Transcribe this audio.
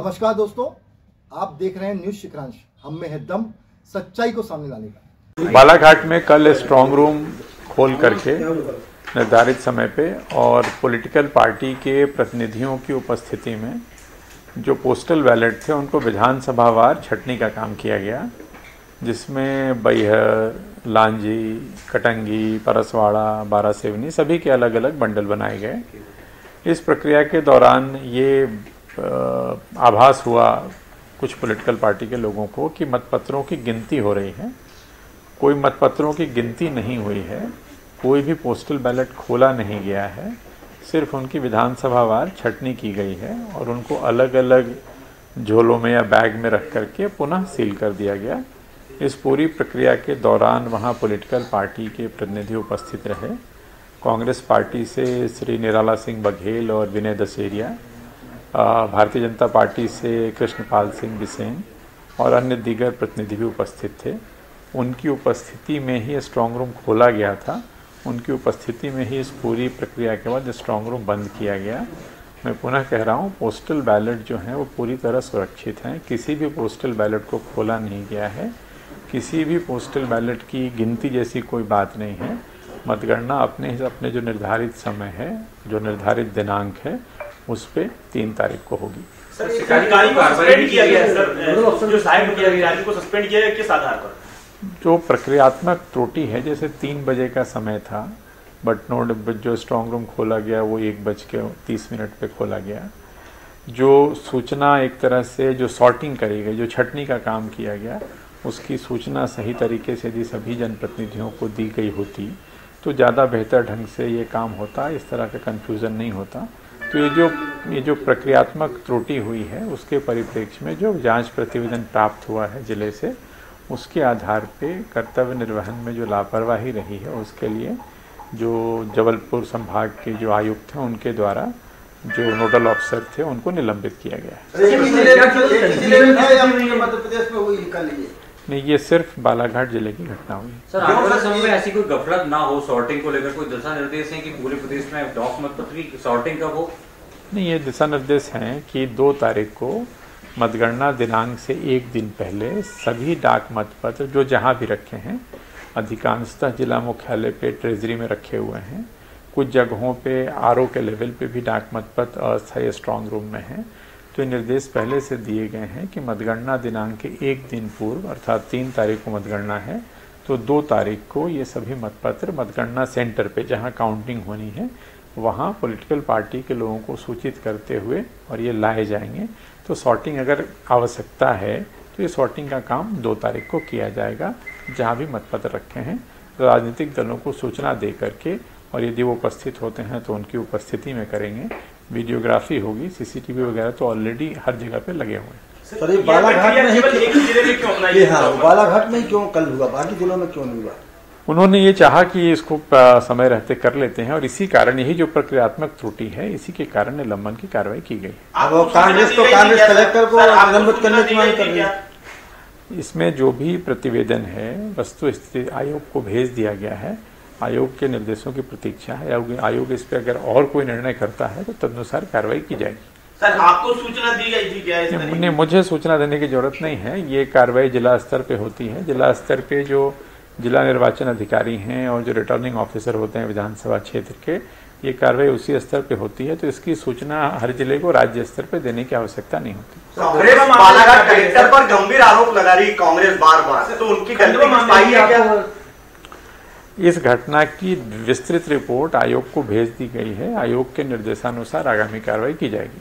नमस्कार दोस्तों, आप देख रहे हैं न्यूज शिखरांश। हम में है दम सच्चाई को सामने लाने का। बालाघाट में कल स्ट्रांग रूम खोल करके निर्धारित समय पे और पॉलिटिकल पार्टी के प्रतिनिधियों की उपस्थिति में जो पोस्टल बैलेट थे उनको विधानसभावार छंटनी का काम किया गया, जिसमें बैहर, लांजी, कटंगी, परसवाड़ा, बारासिवनी सभी के अलग अलग बंडल बनाए गए। इस प्रक्रिया के दौरान ये आभास हुआ कुछ पॉलिटिकल पार्टी के लोगों को कि मतपत्रों की गिनती हो रही है। कोई मतपत्रों की गिनती नहीं हुई है, कोई भी पोस्टल बैलेट खोला नहीं गया है, सिर्फ उनकी विधानसभावार छंटनी की गई है और उनको अलग अलग झोलों में या बैग में रख करके पुनः सील कर दिया गया। इस पूरी प्रक्रिया के दौरान वहाँ पॉलिटिकल पार्टी के प्रतिनिधि उपस्थित रहे। कांग्रेस पार्टी से श्री निराला सिंह बघेल और विनय दशहरिया, भारतीय जनता पार्टी से कृष्णपाल सिंह बिसेन और अन्य दीगर प्रतिनिधि भी उपस्थित थे। उनकी उपस्थिति में ही स्ट्रांग रूम खोला गया था। उनकी उपस्थिति में ही इस पूरी प्रक्रिया के बाद स्ट्रांग रूम बंद किया गया। मैं पुनः कह रहा हूँ, पोस्टल बैलेट जो हैं वो पूरी तरह सुरक्षित हैं। किसी भी पोस्टल बैलेट को खोला नहीं गया है, किसी भी पोस्टल बैलेट की गिनती जैसी कोई बात नहीं है। मतगणना अपने जो निर्धारित समय है, जो निर्धारित दिनांक है, उस पे 3 तारीख को होगी। सर, अधिकारी को सस्पेंड किया गया है सर, जो साहब किया गया अधिकारी को सस्पेंड किया गया, किस आधार पर? जो प्रक्रियात्मक त्रुटि है, जैसे 3 बजे का समय था, बट जो स्ट्रांग रूम खोला गया वो 1:30 पे खोला गया। जो सूचना एक तरह से जो सॉर्टिंग करी गई, जो छंटनी का काम किया गया, उसकी सूचना सही तरीके से यदि सभी जनप्रतिनिधियों को दी गई होती तो ज़्यादा बेहतर ढंग से ये काम होता, इस तरह का कन्फ्यूज़न नहीं होता। तो ये जो प्रक्रियात्मक त्रुटि हुई है उसके परिप्रेक्ष्य में जो जांच प्रतिवेदन प्राप्त हुआ है जिले से, उसके आधार पे कर्तव्य निर्वहन में जो लापरवाही रही है उसके लिए जो जबलपुर संभाग के जो आयुक्त हैं उनके द्वारा जो नोडल अफसर थे उनको निलंबित किया गया है। नहीं, ये सिर्फ बालाघाट जिले की घटना हुई। सर, आने वाले समय में ऐसी कोई गफलत ना हो, सॉर्टिंग को लेकर कोई दिशा निर्देश है कि पूरे प्रदेश में डाक मतपत्र की सॉर्टिंग कब हो? नहीं, ये दिशा निर्देश हैं कि 2 तारीख को मतगणना दिनांक से 1 दिन पहले सभी डाक मतपत्र जो जहां भी रखे हैं, अधिकांशतः जिला मुख्यालय पे ट्रेजरी में रखे हुए हैं, कुछ जगहों पे आरओ के लेवल पे भी डाक मतपत्र अस्थायी स्ट्रांग रूम में हैं। तो ये निर्देश पहले से दिए गए हैं कि मतगणना दिनांक के 1 दिन पूर्व, अर्थात 3 तारीख को मतगणना है, तो 2 तारीख को ये सभी मतपत्र मतगणना सेंटर पे जहां काउंटिंग होनी है वहां पॉलिटिकल पार्टी के लोगों को सूचित करते हुए और ये लाए जाएंगे। तो सॉर्टिंग अगर आवश्यकता है तो ये सॉर्टिंग का काम 2 तारीख को किया जाएगा जहाँ भी मतपत्र रखे हैं। तो राजनीतिक दलों को सूचना दे करके, और यदि वो उपस्थित होते हैं तो उनकी उपस्थिति में करेंगे। वीडियोग्राफी होगी, सीसीटीवी वगैरह तो ऑलरेडी हर जगह पे लगे हुए हैं। सर, ये बालाघाट में ही क्यों कल हुआ, बाकी जिलों में क्यों नहीं हुआ? उन्होंने ये चाहा कि इसको समय रहते कर लेते हैं और इसी कारण यही जो प्रक्रियात्मक त्रुटि है, इसी के कारण निलंबन की कार्रवाई की गई। कांग्रेस कलेक्टर को निलंबित करने की मांग कर रही है। इसमें जो भी प्रतिवेदन है वस्तु स्थिति आयोग को भेज दिया गया है। आयोग के निर्देशों की प्रतीक्षा है। आयोग इस पर अगर और कोई निर्णय करता है तो तदनुसार कार्रवाई की जाएगी। सर, आपको सूचना दी गई थी क्या? मुझे सूचना देने की जरूरत नहीं है। ये कार्रवाई जिला स्तर पे होती है। जिला स्तर पे जो जिला निर्वाचन अधिकारी हैं और जो रिटर्निंग ऑफिसर होते हैं विधानसभा क्षेत्र के, ये कार्रवाई उसी स्तर पे होती है। तो इसकी सूचना हर जिले को राज्य स्तर पे देने की आवश्यकता नहीं होती। बालाघाट कलेक्टर पर गंभीर आरोप लगा रही कांग्रेस बार-बार, तो उनकी गलती इस घटना की विस्तृत रिपोर्ट आयोग को भेज दी गई है। आयोग के निर्देशानुसार आगामी कार्रवाई की जाएगी।